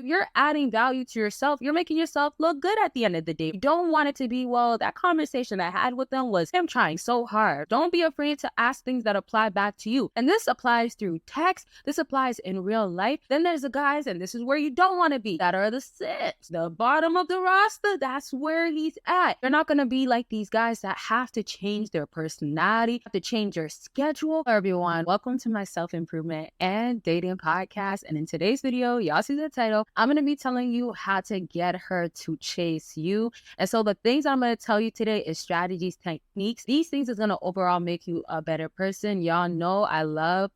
you're adding value to yourself, you're making yourself look good at the end of the day. You don't want it to be, well, that conversation I had with them was him trying so hard. Don't be afraid to ask things that apply back to you. And this applies through text. This applies in real life. Then there's the guys, and this is where you don't want to be, that are the six, the bottom of the roster. That's where he's at. You're not going to be like these guys that have to change their personality, have to change your schedule. Hello, everyone. Welcome to my self-improvement and dating podcast. And in today's video, y'all see the title, I'm going to be telling you how to get her to chase you. And so the things I'm going to tell you today is strategies, techniques. These things is going to overall make you a better person. Y'all know I love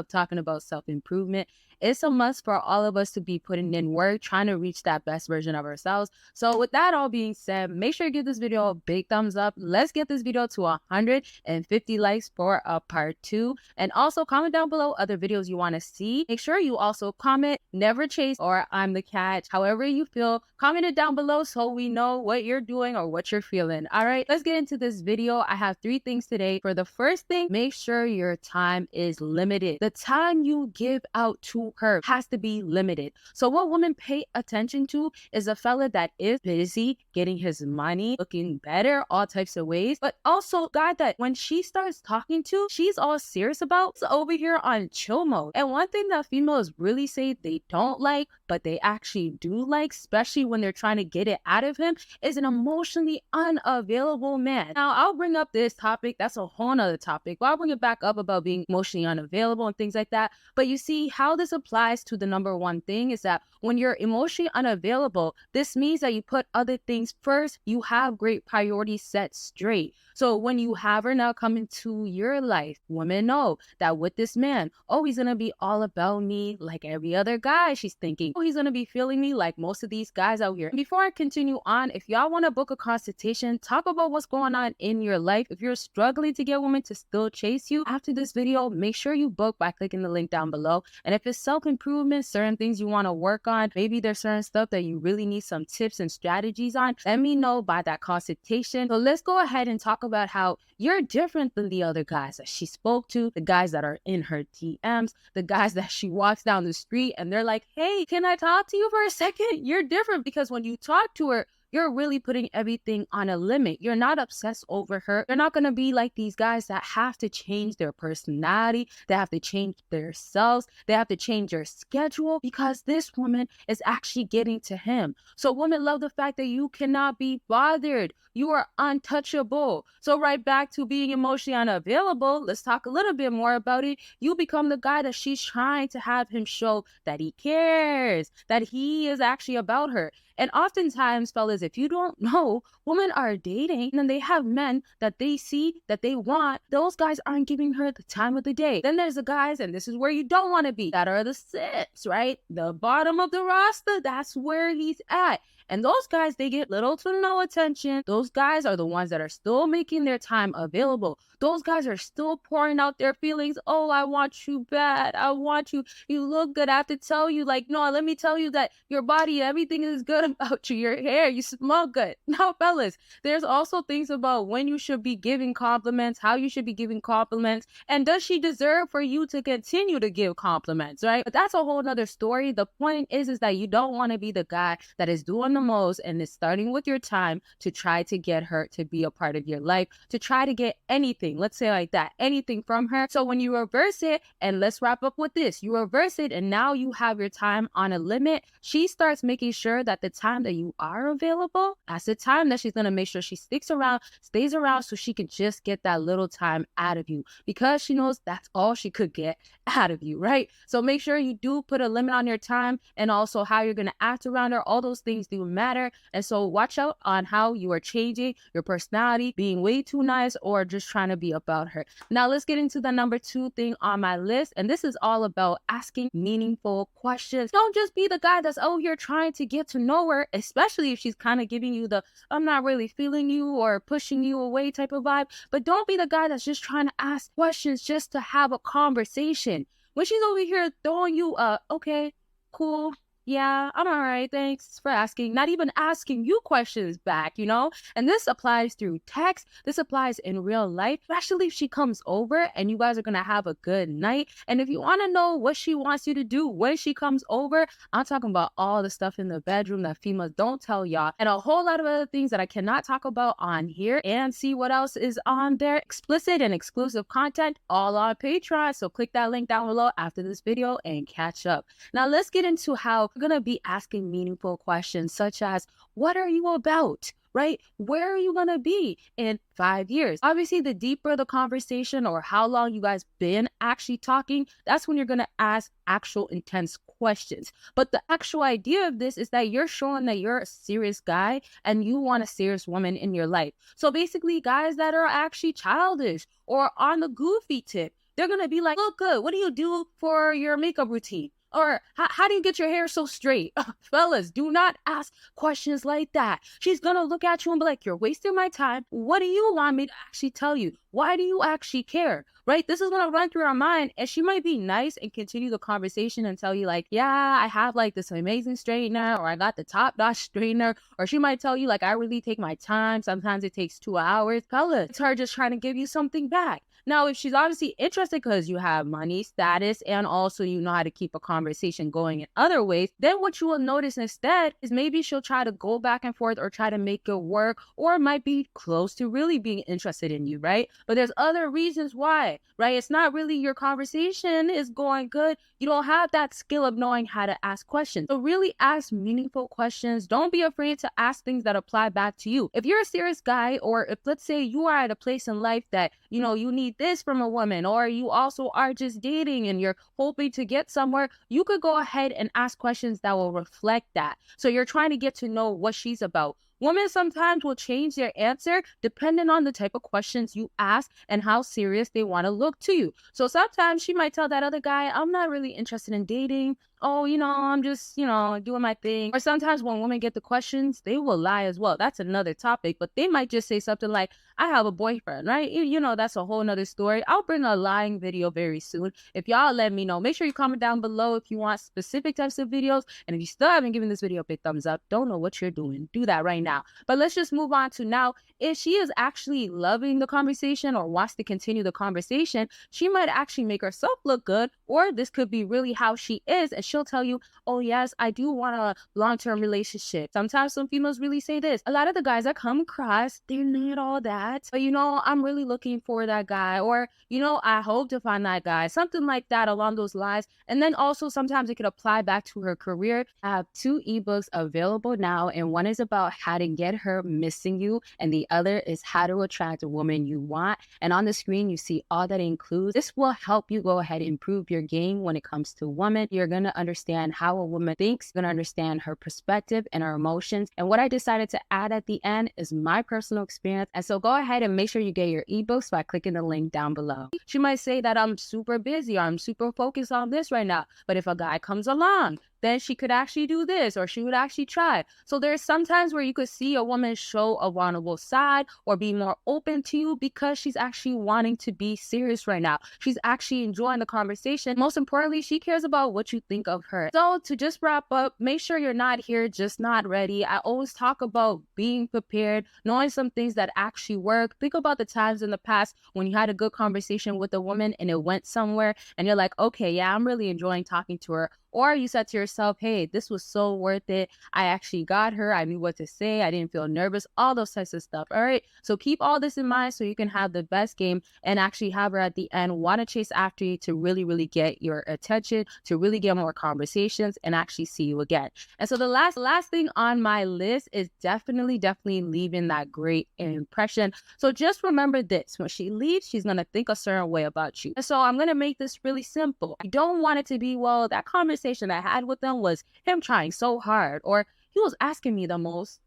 talking about self-improvement. It's a must for all of us to be putting in work, trying to reach that best version of ourselves. So with that all being said, make sure you give this video a big thumbs up. Let's get this video to 150 likes for a part 2. And also comment down below other videos you want to see. Make sure you also comment never chase or I'm the catch. However you feel, comment it down below so we know what you're doing or what you're feeling. All right, let's get into this video. I have 3 things today. For the first thing, make sure your time is limited. The time you give out to her has to be limited. So what women pay attention to is a fella that is busy getting his money, looking better, all types of ways, but also a guy that when she starts talking to, she's all serious about, is over here on chill mode. And one thing that females really say they don't like, but they actually do like, especially when they're trying to get it out of him, is an emotionally unavailable man. Now, I'll bring up this topic. That's a whole nother topic, but I'll bring it back up about being emotionally unavailable and things like that. But you see how this applies to the number one thing is that when you're emotionally unavailable, this means that you put other things first. You have great priorities set straight. So when you have her now come into your life, women know that with this man, oh, he's going to be all about me like every other guy. She's thinking, oh, he's going to be feeling me like most of these guys out here. Before I continue on, if y'all want to book a consultation, talk about what's going on in your life. If you're struggling to get women to still chase you after this video, make sure you book by clicking the link down below. And if it's self-improvement, certain things you want to work on, maybe there's certain stuff that you really need some tips and strategies on, let me know by that consultation. So let's go ahead and talk about how you're different than the other guys that she spoke to, the guys that are in her DMs, the guys that she walks down the street and they're like, hey, can I talk to you for a second? You're different because when you talk to her, you're really putting everything on a limit. You're not obsessed over her. You're not going to be like these guys that have to change their personality. They have to change themselves. They have to change their schedule because this woman is actually getting to him. So women love the fact that you cannot be bothered. You are untouchable. So right back to being emotionally unavailable, let's talk a little bit more about it. You become the guy that she's trying to have him show that he cares, that he is actually about her. And oftentimes, fellas, if you don't know, women are dating and they have men that they see that they want. Those guys aren't giving her the time of the day. Then there's the guys, and this is where you don't want to be, that are the six, right? The bottom of the roster, that's where he's at. And those guys, they get little to no attention. Those guys are the ones that are still making their time available. Those guys are still pouring out their feelings. Oh, I want you bad. I want you. You look good. I have to tell you, like, no, let me tell you that your body, everything is good about you. Your hair, you smell good. Now, fellas, there's also things about when you should be giving compliments, how you should be giving compliments, and does she deserve for you to continue to give compliments, right? But that's a whole nother story. The point is that you don't want to be the guy that is doing the most and is starting with your time to try to get her to be a part of your life, to try to get anything, let's say like that, anything from her. So when you reverse it, and let's wrap up with this, you reverse it and now you have your time on a limit. She starts making sure that the time that you are available, that's the time that she's going to make sure she sticks around, stays around so she can just get that little time out of you because she knows that's all she could get out of you, right? So make sure you do put a limit on your time and also how you're going to act around her. All those things do matter. And so watch out on how you are changing your personality, being way too nice or just trying to be about her. Now let's get into the number 2 thing on my list. And this is all about asking meaningful questions. Don't just be the guy that's out here trying to get to know her, especially if she's kind of giving you the I'm not really feeling you or pushing you away type of vibe. But don't be the guy that's just trying to ask questions just to have a conversation. When she's over here throwing you okay, cool, yeah, I'm all right. Thanks for asking. Not even asking you questions back, you know? And this applies through text. This applies in real life, especially if she comes over and you guys are going to have a good night. And if you want to know what she wants you to do when she comes over, I'm talking about all the stuff in the bedroom that females don't tell y'all, and a whole lot of other things that I cannot talk about on here. And see what else is on there. Explicit and exclusive content all on Patreon. So click that link down below after this video and catch up. Now let's get into how we're going to be asking meaningful questions such as, what are you about? Right? Where are you going to be in 5 years? Obviously, the deeper the conversation or how long you guys been actually talking, that's when you're going to ask actual intense questions. But the actual idea of this is that you're showing that you're a serious guy and you want a serious woman in your life. So basically, guys that are actually childish or on the goofy tip, they're going to be like, look good. What do you do for your makeup routine? Or how do you get your hair so straight? Fellas, do not ask questions like that. She's going to look at you and be like, you're wasting my time. What do you want me to actually tell you? Why do you actually care? Right? This is going to run through our mind, and she might be nice and continue the conversation and tell you like, yeah, I have like this amazing straightener, or I got the top-notch straightener. Or she might tell you like, I really take my time. Sometimes it takes 2 hours. Fellas, it's her just trying to give you something back. Now, if she's obviously interested because you have money, status, and also you know how to keep a conversation going in other ways, then what you will notice instead is maybe she'll try to go back and forth or try to make it work, or it might be close to really being interested in you, right? But there's other reasons why, right? It's not really your conversation is going good. You don't have that skill of knowing how to ask questions. So really ask meaningful questions. Don't be afraid to ask things that apply back to you. If you're a serious guy, or if let's say you are at a place in life that, you know, you need this from a woman, or you also are just dating and you're hoping to get somewhere, you could go ahead and ask questions that will reflect that. So you're trying to get to know what she's about. Women sometimes will change their answer depending on the type of questions you ask and how serious they want to look to you. So sometimes she might tell that other guy, I'm not really interested in dating. Oh, you know, I'm just, you know, doing my thing. Or sometimes when women get the questions, they will lie as well. That's another topic, but they might just say something like, I have a boyfriend, right? You know, that's a whole nother story. I'll bring a lying video very soon. If y'all let me know, make sure you comment down below if you want specific types of videos. And if you still haven't given this video a big thumbs up, don't know what you're doing, do that right now. But let's just move on to now. If she is actually loving the conversation or wants to continue the conversation, she might actually make herself look good, or this could be really how she is, and she'll tell you, oh yes, I do want a long-term relationship. Sometimes some females really say this. A lot of the guys that come across, they're not all that, but you know, I'm really looking for that guy, or you know, I hope to find that guy, something like that along those lines. And then also sometimes it could apply back to her career. I have 2 ebooks available now, and one is about how to get her missing you, and the other is how to attract a woman you want. And on the screen you see all that it includes. This will help you go ahead and improve your game when it comes to women. You're going to understand how a woman thinks, you're going to understand her perspective and her emotions. And what I decided to add at the end is my personal experience. And so go ahead and make sure you get your ebooks by clicking the link down below. She might say that I'm super busy, or I'm super focused on this right now, but if a guy comes along, then she could actually do this, or she would actually try. So there's sometimes where you could see a woman show a vulnerable side or be more open to you because she's actually wanting to be serious right now. She's actually enjoying the conversation. Most importantly, she cares about what you think of her. So to just wrap up, make sure you're not here just not ready. I always talk about being prepared, knowing some things that actually work. Think about the times in the past when you had a good conversation with a woman and it went somewhere and you're like, okay, yeah, I'm really enjoying talking to her. Or you said to yourself, hey, this was so worth it. I actually got her. I knew what to say. I didn't feel nervous, all those types of stuff. All right. So keep all this in mind so you can have the best game and actually have her at the end want to chase after you to really, really get your attention, to really get more conversations and actually see you again. And so the last thing on my list is definitely leaving that great impression. So just remember this, when she leaves, she's going to think a certain way about you. And so I'm going to make this really simple. You don't want it to be, well, that conversation I had with them was him trying so hard, or he was asking me the most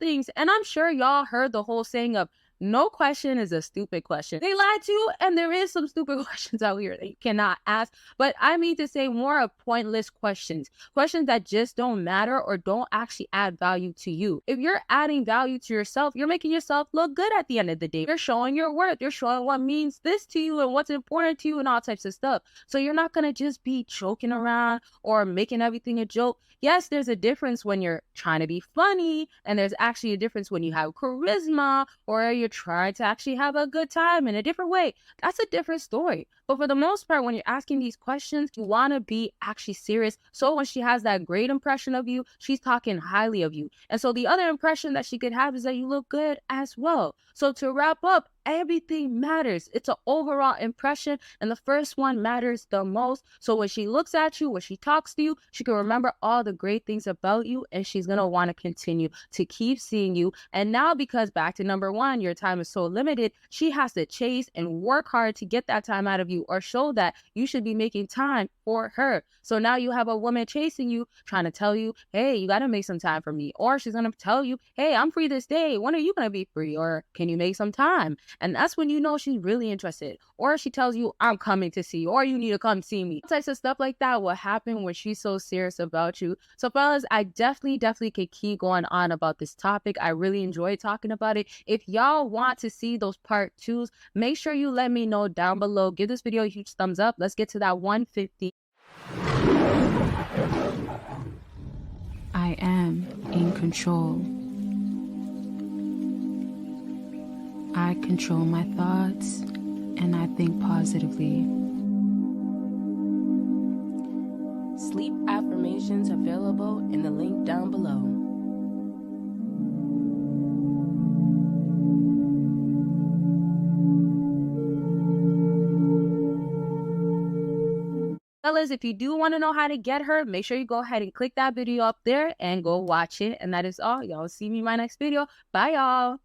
things. And I'm sure y'all heard the whole saying of No question is a stupid question. They lied to you, and there is some stupid questions out here that you cannot ask. But I mean to say more of pointless questions. Questions that just don't matter or don't actually add value to you. If you're adding value to yourself, you're making yourself look good at the end of the day. You're showing your worth. You're showing what means this to you and what's important to you and all types of stuff. So you're not going to just be joking around or making everything a joke. Yes, there's a difference when you're trying to be funny, and there's actually a difference when you have charisma or you're trying to actually have a good time in a different way. That's a different story. But for the most part, when you're asking these questions, you want to be actually serious. So when she has that great impression of you, she's talking highly of you. And so the other impression that she could have is that you look good as well. So to wrap up, everything matters. It's an overall impression, and the first one matters the most. So when she looks at you, when she talks to you, she can remember all the great things about you, and she's going to want to continue to keep seeing you. And now, because back to number one, your time is so limited, she has to chase and work hard to get that time out of you or show that you should be making time for her. So now you have a woman chasing you, trying to tell you, hey, you got to make some time for me. Or she's going to tell you, hey, I'm free this day. When are you going to be free? Or can you make some time? And that's when you know she's really interested. Or she tells you, I'm coming to see you, or you need to come see me. Types of stuff like that will happen when she's so serious about you. So fellas, I definitely could keep going on about this topic. I really enjoy talking about it. If y'all want to see those part 2s, make sure you let me know down below. Give this video a huge thumbs up. Let's get to that 150. I am in control. I control my thoughts and I think positively. Sleep affirmations available in the link down below. Fellas, if you do want to know how to get her, make sure you go ahead and click that video up there and go watch it. And that is all. Y'all see me in my next video. Bye, y'all.